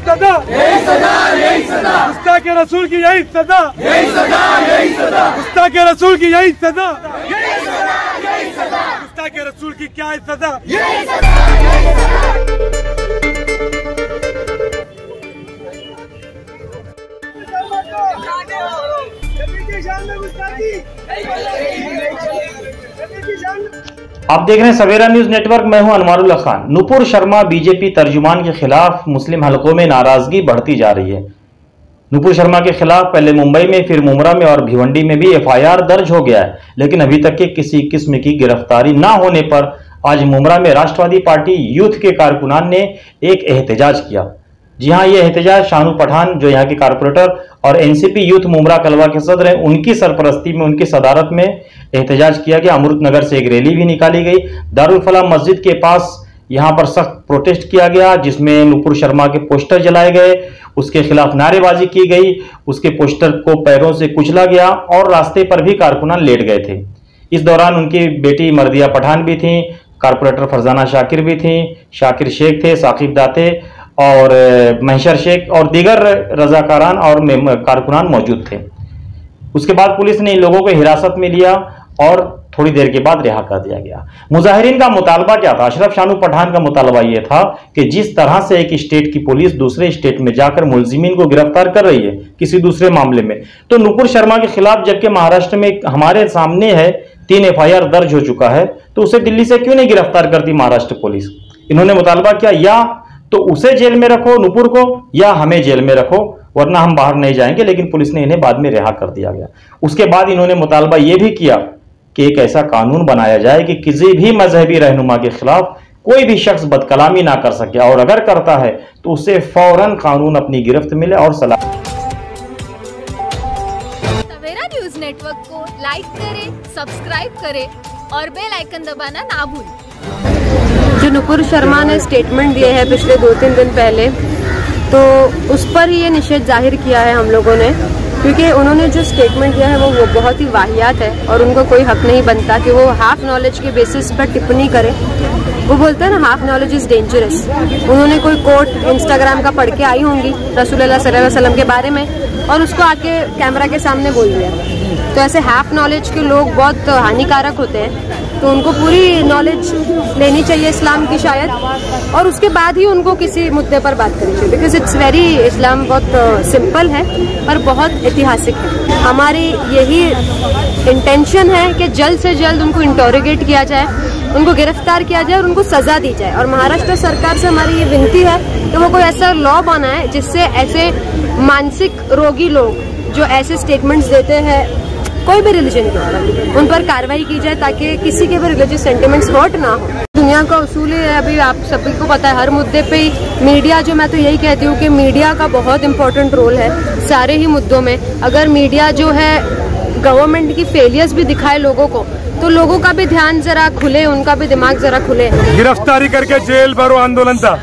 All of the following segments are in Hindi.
सदा, गुस्ताखे रसूल की यही सदा, गुस्ताखे रसूल की यही सदा, गुस्ताखे रसूल की क्या है सदा। आप देख रहे हैं सवेरा न्यूज नेटवर्क। मैं हूं अनवारुल्लाह खान। नुपुर शर्मा बीजेपी तर्जुमान के खिलाफ मुस्लिम हलकों में नाराजगी बढ़ती जा रही है। नुपुर शर्मा के खिलाफ पहले मुंबई में, फिर मुमरा में और भिवंडी में भी एफआईआर दर्ज हो गया है, लेकिन अभी तक के किसी किस्म की गिरफ्तारी ना होने पर आज मुमरा में राष्ट्रवादी पार्टी यूथ के कारकुनान ने एक एहतजाज किया। जी हां, यह एहतजाज शानू पठान जो यहाँ के कारपोरेटर और एनसीपी यूथ मुमरा कलवा के सदर हैं, उनकी सरपरस्ती में, उनकी सदारत में एहतजाज किया गया। अमृतनगर से एक रैली भी निकाली गई। दारुल फलाह मस्जिद के पास यहां पर सख्त प्रोटेस्ट किया गया, जिसमें नुपुर शर्मा के पोस्टर जलाए गए, उसके खिलाफ नारेबाजी की गई, उसके पोस्टर को पैरों से कुचला गया और रास्ते पर भी कारकुनान लेट गए थे। इस दौरान उनकी बेटी मर्दिया पठान भी थी, कारपोरेटर फरजाना शाकिर भी थी, शाकिर शेख थे, साकिब दाते और महशर शेख और दीगर रजाकारान और कारकुनान मौजूद थे। उसके बाद पुलिस ने इन लोगों को हिरासत में लिया और थोड़ी देर के बाद रिहा कर दिया गया। मुजाहिरीन का मुतालबा क्या था? अशरफ शानू पठान का मुतालबा यह था कि जिस तरह से एक स्टेट की पुलिस दूसरे स्टेट में जाकर मुलजिमीन को गिरफ्तार कर रही है किसी दूसरे मामले में, तो नुपुर शर्मा के खिलाफ जबकि महाराष्ट्र में हमारे सामने है 3 एफआईआर दर्ज हो चुका है, तो उसे दिल्ली से क्यों नहीं गिरफ्तार करती महाराष्ट्र पुलिस? इन्होंने मुतालबा किया या तो उसे जेल में रखो नुपुर को, या हमें जेल में रखो, वरना हम बाहर नहीं जाएंगे। लेकिन पुलिस ने इन्हें बाद में रिहा कर दिया गया। उसके बाद इन्होंने मुतालबा यह भी किया कि एक ऐसा कानून बनाया जाए कि किसी भी मजहबी रहनुमा के खिलाफ कोई भी शख्स बदकलामी ना कर सके, और अगर करता है तो उसे फौरन कानून अपनी गिरफ्त मिले और सलाह। सवेरा न्यूज नेटवर्क को लाइक करें, सब्सक्राइब करें और बेल आइकन दबाना ना भूलें। जो नुपुर शर्मा ने स्टेटमेंट दिए हैं पिछले 2-3 दिन पहले, तो उस पर ये निषेध जाहिर किया है हम लोगों ने, क्योंकि उन्होंने जो स्टेटमेंट दिया है वो बहुत ही वाहियात है और उनको कोई हक नहीं बनता कि वो हाफ नॉलेज के बेसिस पर टिप्पणी करें। वो बोलते हैं ना, हाफ नॉलेज इज डेंजरस। उन्होंने कोई कोट इंस्टाग्राम का पढ़ के आई होंगी रसूलुल्लाह सल्लल्लाहु अलैहि वसल्लम के बारे में और उसको आके कैमरा के सामने बोल दिया। तो ऐसे हाफ नॉलेज के लोग बहुत हानिकारक होते हैं, तो उनको पूरी नॉलेज लेनी चाहिए इस्लाम की शायद, और उसके बाद ही उनको किसी मुद्दे पर बात करनी चाहिए। बिकॉज इट्स वेरी, इस्लाम बहुत सिंपल है पर बहुत ऐतिहासिक है। हमारी यही इंटेंशन है कि जल्द से जल्द उनको इंटरोगेट किया जाए, उनको गिरफ्तार किया जाए और उनको सजा दी जाए। और महाराष्ट्र सरकार से हमारी ये विनती है कि वो कोई ऐसा लॉ बनाए जिससे ऐसे मानसिक रोगी लोग जो ऐसे स्टेटमेंट्स देते हैं कोई भी रिलीजन के, उन पर कार्रवाई की जाए ताकि किसी के भी रिलीजियस सेंटिमेंट्स हर्ट ना हो। दुनिया का उसूल है, अभी आप सभी को पता है, हर मुद्दे पे मीडिया, जो मैं तो यही कहती हूँ कि मीडिया का बहुत इंपॉर्टेंट रोल है सारे ही मुद्दों में। अगर मीडिया जो है गवर्नमेंट की फेलियर्स भी दिखाए लोगों को, तो लोगों का भी ध्यान जरा खुले, उनका भी दिमाग जरा खुले। गिरफ्तारी करके जेल भरो आंदोलन था।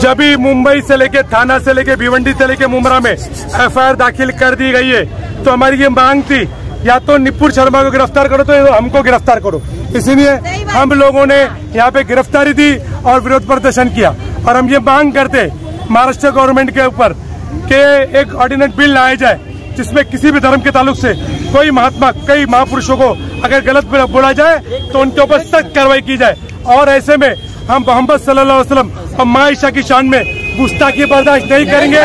जब भी मुंबई से लेके, थाना से लेके, भिवंडी से लेके मुमरा में एफआईआर दाखिल कर दी गई है, तो हमारी ये मांग थी या तो नुपुर शर्मा को गिरफ्तार करो तो हमको गिरफ्तार करो। इसीलिए हम लोगों ने यहाँ पे गिरफ्तारी दी और विरोध प्रदर्शन किया। और हम ये मांग करते महाराष्ट्र गवर्नमेंट के ऊपर कि एक ऑर्डिनेंस बिल लाया जाए जिसमें किसी भी धर्म के ताल्लुक से कोई महात्मा, कई महापुरुषों को अगर गलत बोला जाए तो उनके ऊपर सख्त कार्रवाई की जाए। और ऐसे में हम मोहम्मद सल्लल्लाहु अलैहि वसल्लम और माँ आयशा की शान में गुस्ताखी बर्दाश्त नहीं करेंगे,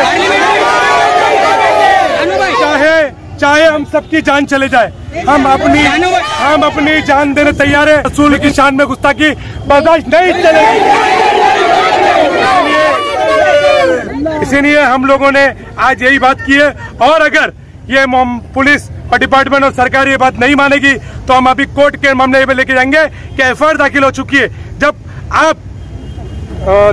चाहे हम सबकी जान चले जाए। हम अपनी जान देने तैयार है। रसूल की शान में गुस्ताखी बर्दाश्त नहीं चलेगी। इसीलिए हम लोगों ने आज यही बात की है। और अगर ये पुलिस और डिपार्टमेंट और सरकार ये बात नहीं मानेगी तो हम अभी कोर्ट के मामले में लेके जाएंगे कि एफआईआर दाखिल हो चुकी है। जब आप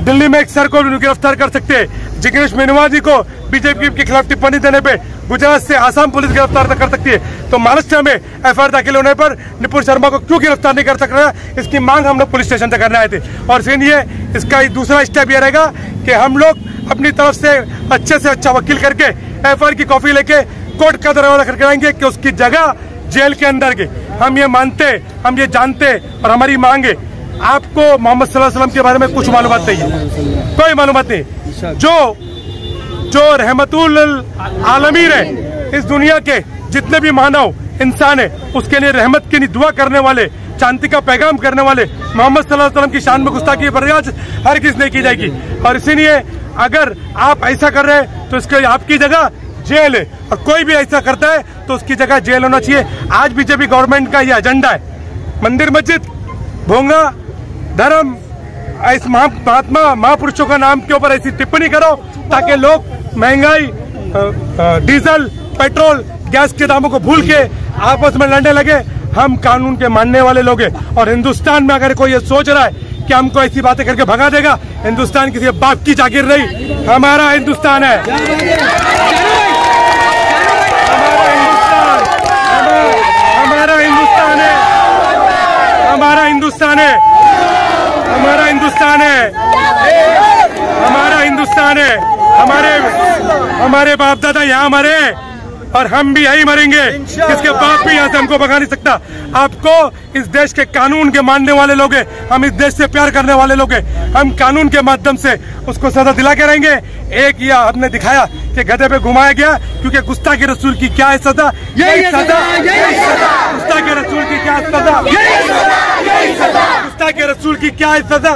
दिल्ली में एक सर को गिरफ्तार कर सकते हैं, जिग्नेश मेनुवाजी को बीजेपी के खिलाफ टिप्पणी देने पे गुजरात से आसाम पुलिस गिरफ्तार कर सकती है, तो महाराष्ट्र में एफआईआर दाखिल होने पर नुपुर शर्मा को क्यों गिरफ्तार नहीं कर सक रहा? इसकी मांग हम लोग पुलिस स्टेशन से करने आए थे। और फिर ये इसका दूसरा स्टेप ये रहेगा कि हम लोग अपनी तरफ से अच्छे वकील करके एफआईआर की कॉपी लेके कोर्ट का दरवाजा खटखटाएंगे कि उसकी जगह जेल के अंदर के। हम ये मानते, हम ये जानते और हमारी मांग है। आपको मोहम्मद सल्लल्लाहु अलैहि वसल्लम के बारे में कुछ मालूमात नहीं है, कोई मालूमात नहीं। जो जो रहमतुल आलमीन है, इस दुनिया के जितने भी मानव इंसान है उसके लिए रहमत की दुआ करने वाले, शांति का पैगाम करने वाले मोहम्मद सल्लल्लाहु अलैहि वसल्लम की शान में गुस्ताखी बर्दाश्त हर किस नहीं की जाएगी। और इसीलिए अगर आप ऐसा कर रहे हैं तो इसके आपकी जगह जेल है, और कोई भी ऐसा करता है तो उसकी जगह जेल होना चाहिए। आज बीजेपी गवर्नमेंट का ये एजेंडा है, मंदिर मस्जिद भोंगा धर्म, इस महात्मा महापुरुषों का नाम के ऊपर ऐसी टिप्पणी करो ताकि लोग महंगाई, डीजल, पेट्रोल, गैस के दामों को भूल के आपस में लड़ने लगे। हम कानून के मानने वाले लोग हैं, और हिंदुस्तान में अगर कोई ये सोच रहा है कि हमको ऐसी बातें करके भगा देगा, हिंदुस्तान किसी बाप की जागीर नहीं, हमारा हिंदुस्तान है, हमारा हिंदुस्तान है, हमारा हिंदुस्तान है, हमारा हिंदुस्तान है, हमारा हिंदुस्तान है, हमारे बाप दादा यहाँ मरे और हम भी यही मरेंगे, किसके बाप भी यहाँ से हमको भगा नहीं सकता। आपको इस देश के कानून के मानने वाले लोग हैं, हम इस देश से प्यार करने वाले लोग हैं, हम कानून के माध्यम से उसको सजा दिला के रहेंगे। एक यह हमने दिखाया कि गधे पे घुमाया गया, क्योंकि गुस्ताखी रसूल की क्या है सजा, यही सजा, गुस्ताखी रसूल की क्या सजा, गुस्ताखी रसूल की क्या है सजा।